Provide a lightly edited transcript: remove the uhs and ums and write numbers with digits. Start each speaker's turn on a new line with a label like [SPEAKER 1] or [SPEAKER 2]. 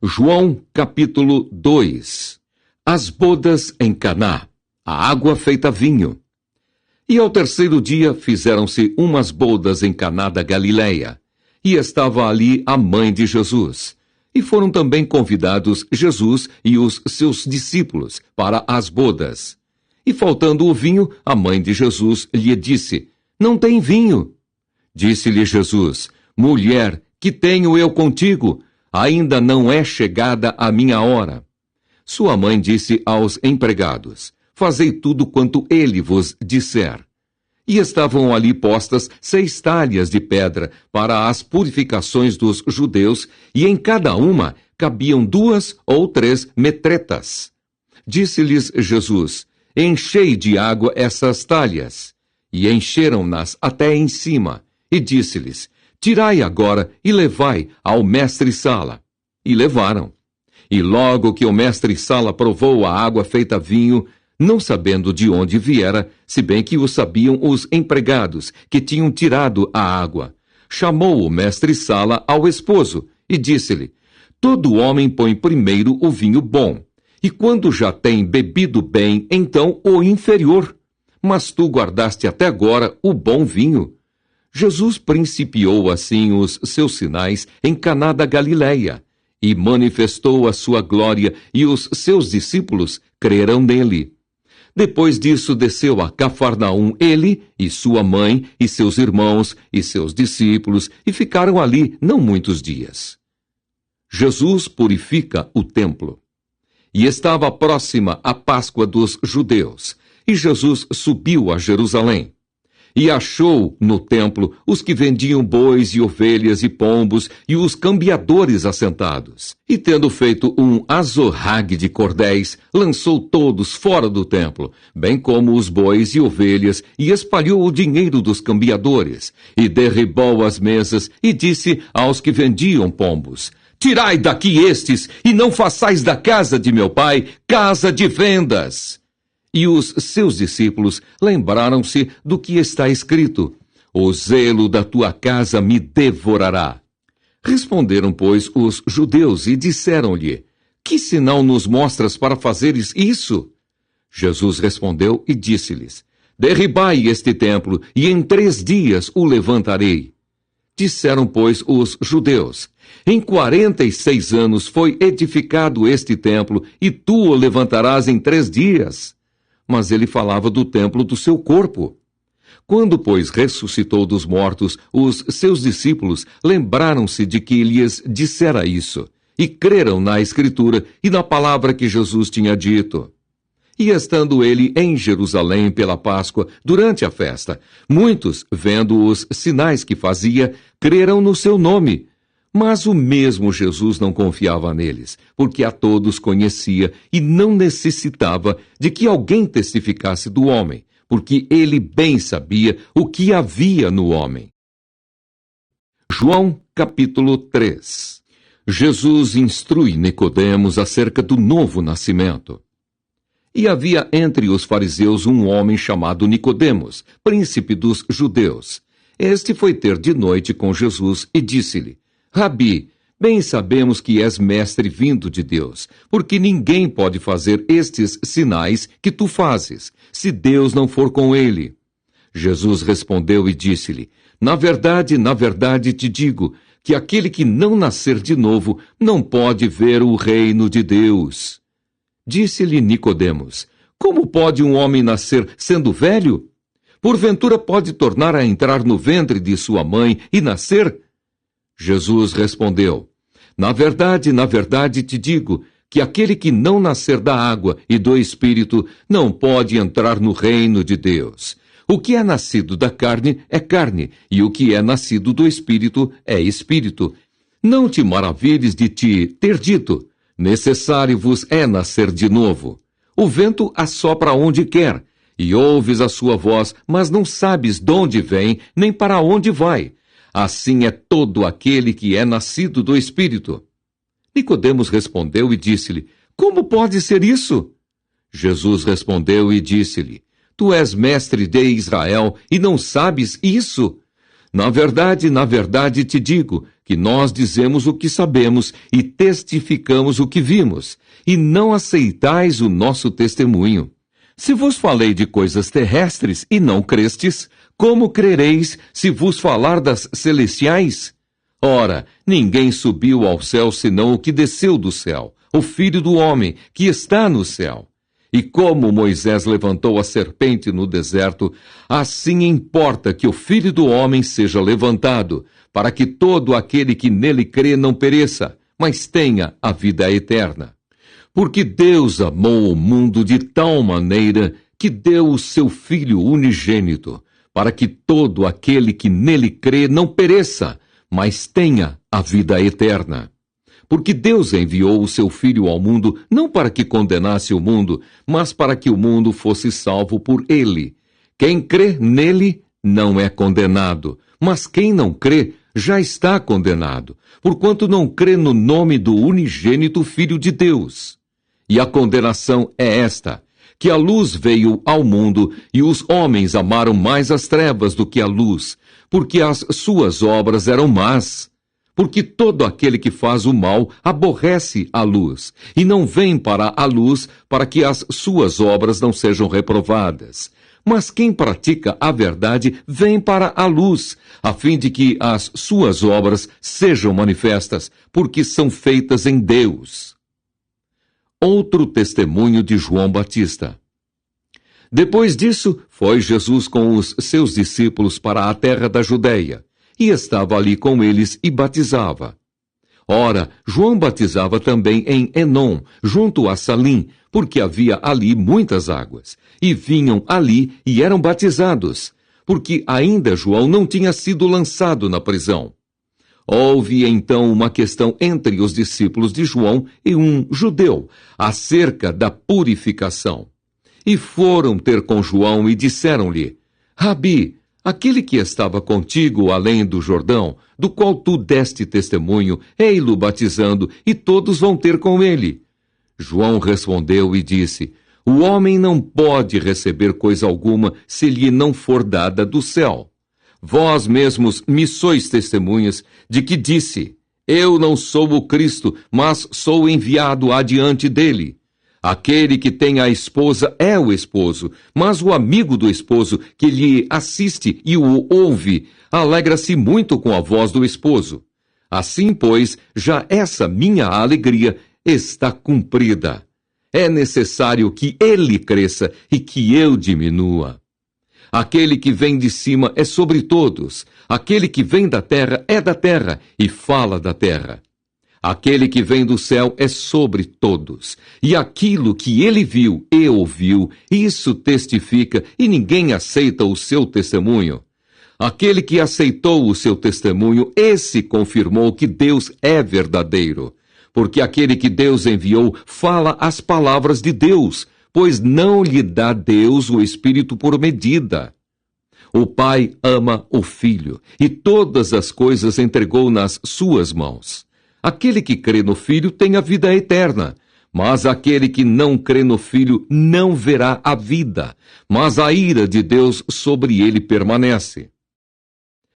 [SPEAKER 1] João capítulo 2. As bodas em Caná, a água feita vinho. E ao terceiro dia fizeram-se umas bodas em Caná da Galileia, e estava ali a mãe de Jesus. E foram também convidados Jesus e os seus discípulos para as bodas. E faltando o vinho, a mãe de Jesus lhe disse: Não tem vinho. Disse-lhe Jesus: Mulher, que tenho eu contigo? Ainda não é chegada a minha hora. Sua mãe disse aos empregados: Fazei tudo quanto ele vos disser. E estavam ali postas 6 talhas de pedra para as purificações dos judeus, e em cada uma cabiam 2 ou 3 metretas. Disse-lhes Jesus: Enchei de água essas talhas. E encheram-nas até em cima. E disse-lhes: Tirai agora e levai ao mestre-sala. E levaram. E logo que o mestre-sala provou a água feita vinho, não sabendo de onde viera, se bem que o sabiam os empregados que tinham tirado a água, chamou o mestre-sala ao esposo e disse-lhe: Todo homem põe primeiro o vinho bom, e quando já tem bebido bem, então o inferior. Mas tu guardaste até agora o bom vinho. Jesus principiou assim os seus sinais em Caná da Galileia, e manifestou a sua glória, e os seus discípulos creram nele. Depois disso desceu a Cafarnaum ele e sua mãe, e seus irmãos, e seus discípulos, e ficaram ali não muitos dias. Jesus purifica o templo. E estava próxima a Páscoa dos judeus, e Jesus subiu a Jerusalém. E achou no templo os que vendiam bois e ovelhas e pombos e os cambiadores assentados. E tendo feito um azorrague de cordéis, lançou todos fora do templo, bem como os bois e ovelhas, e espalhou o dinheiro dos cambiadores. E derribou as mesas e disse aos que vendiam pombos: Tirai daqui estes, e não façais da casa de meu pai casa de vendas. E os seus discípulos lembraram-se do que está escrito: O zelo da tua casa me devorará. Responderam, pois, os judeus e disseram-lhe: Que sinal nos mostras para fazeres isso? Jesus respondeu e disse-lhes: Derribai este templo, e em 3 dias o levantarei. Disseram, pois, os judeus: Em 46 anos foi edificado este templo, e tu o levantarás em 3 dias. Mas ele falava do templo do seu corpo. Quando, pois, ressuscitou dos mortos, os seus discípulos lembraram-se de que lhes dissera isso, e creram na Escritura e na palavra que Jesus tinha dito. E estando ele em Jerusalém pela Páscoa, durante a festa, muitos, vendo os sinais que fazia, creram no seu nome. Mas o mesmo Jesus não confiava neles, porque a todos conhecia e não necessitava de que alguém testificasse do homem, porque ele bem sabia o que havia no homem. João capítulo 3. Jesus instrui Nicodemos acerca do novo nascimento. E havia entre os fariseus um homem chamado Nicodemos, príncipe dos judeus. Este foi ter de noite com Jesus e disse-lhe: Rabi, bem sabemos que és mestre vindo de Deus, porque ninguém pode fazer estes sinais que tu fazes, se Deus não for com ele. Jesus respondeu e disse-lhe: na verdade te digo, que aquele que não nascer de novo não pode ver o reino de Deus. Disse-lhe Nicodemos: Como pode um homem nascer sendo velho? Porventura pode tornar a entrar no ventre de sua mãe e nascer? Jesus respondeu: na verdade te digo, que aquele que não nascer da água e do Espírito não pode entrar no reino de Deus. O que é nascido da carne é carne, e o que é nascido do Espírito é Espírito. Não te maravilhes de te ter dito: necessário vos é nascer de novo. O vento assopra onde quer, e ouves a sua voz, mas não sabes de onde vem, nem para onde vai. Assim é todo aquele que é nascido do Espírito. Nicodemos respondeu e disse-lhe: Como pode ser isso? Jesus respondeu e disse-lhe: Tu és mestre de Israel e não sabes isso? Na verdade te digo, que nós dizemos o que sabemos e testificamos o que vimos, e não aceitais o nosso testemunho. Se vos falei de coisas terrestres e não crestes, como crereis se vos falar das celestiais? Ora, ninguém subiu ao céu senão o que desceu do céu, o Filho do Homem, que está no céu. E como Moisés levantou a serpente no deserto, assim importa que o Filho do Homem seja levantado, para que todo aquele que nele crê não pereça, mas tenha a vida eterna. Porque Deus amou o mundo de tal maneira que deu o seu Filho unigênito, para que todo aquele que nele crê não pereça, mas tenha a vida eterna. Porque Deus enviou o seu Filho ao mundo não para que condenasse o mundo, mas para que o mundo fosse salvo por ele. Quem crê nele não é condenado, mas quem não crê já está condenado, porquanto não crê no nome do unigênito Filho de Deus. E a condenação é esta, que a luz veio ao mundo, e os homens amaram mais as trevas do que a luz, porque as suas obras eram más. Porque todo aquele que faz o mal aborrece a luz, e não vem para a luz para que as suas obras não sejam reprovadas. Mas quem pratica a verdade vem para a luz, a fim de que as suas obras sejam manifestas, porque são feitas em Deus. Outro testemunho de João Batista. Depois disso, foi Jesus com os seus discípulos para a terra da Judeia, e estava ali com eles e batizava. Ora, João batizava também em Enom, junto a Salim, porque havia ali muitas águas, e vinham ali e eram batizados, porque ainda João não tinha sido lançado na prisão. Houve então uma questão entre os discípulos de João e um judeu, acerca da purificação. E foram ter com João e disseram-lhe: Rabi, aquele que estava contigo além do Jordão, do qual tu deste testemunho, ei-lo batizando, e todos vão ter com ele. João respondeu e disse: O homem não pode receber coisa alguma se lhe não for dada do céu. Vós mesmos me sois testemunhas de que disse: Eu não sou o Cristo, mas sou enviado adiante dele. Aquele que tem a esposa é o esposo, mas o amigo do esposo que lhe assiste e o ouve, alegra-se muito com a voz do esposo. Assim, pois, já essa minha alegria está cumprida. É necessário que ele cresça e que eu diminua. Aquele que vem de cima é sobre todos. Aquele que vem da terra é da terra e fala da terra. Aquele que vem do céu é sobre todos. E aquilo que ele viu e ouviu, isso testifica, e ninguém aceita o seu testemunho. Aquele que aceitou o seu testemunho, esse confirmou que Deus é verdadeiro. Porque aquele que Deus enviou fala as palavras de Deus, pois não lhe dá Deus o Espírito por medida. O Pai ama o Filho, e todas as coisas entregou nas suas mãos. Aquele que crê no Filho tem a vida eterna, mas aquele que não crê no Filho não verá a vida, mas a ira de Deus sobre ele permanece.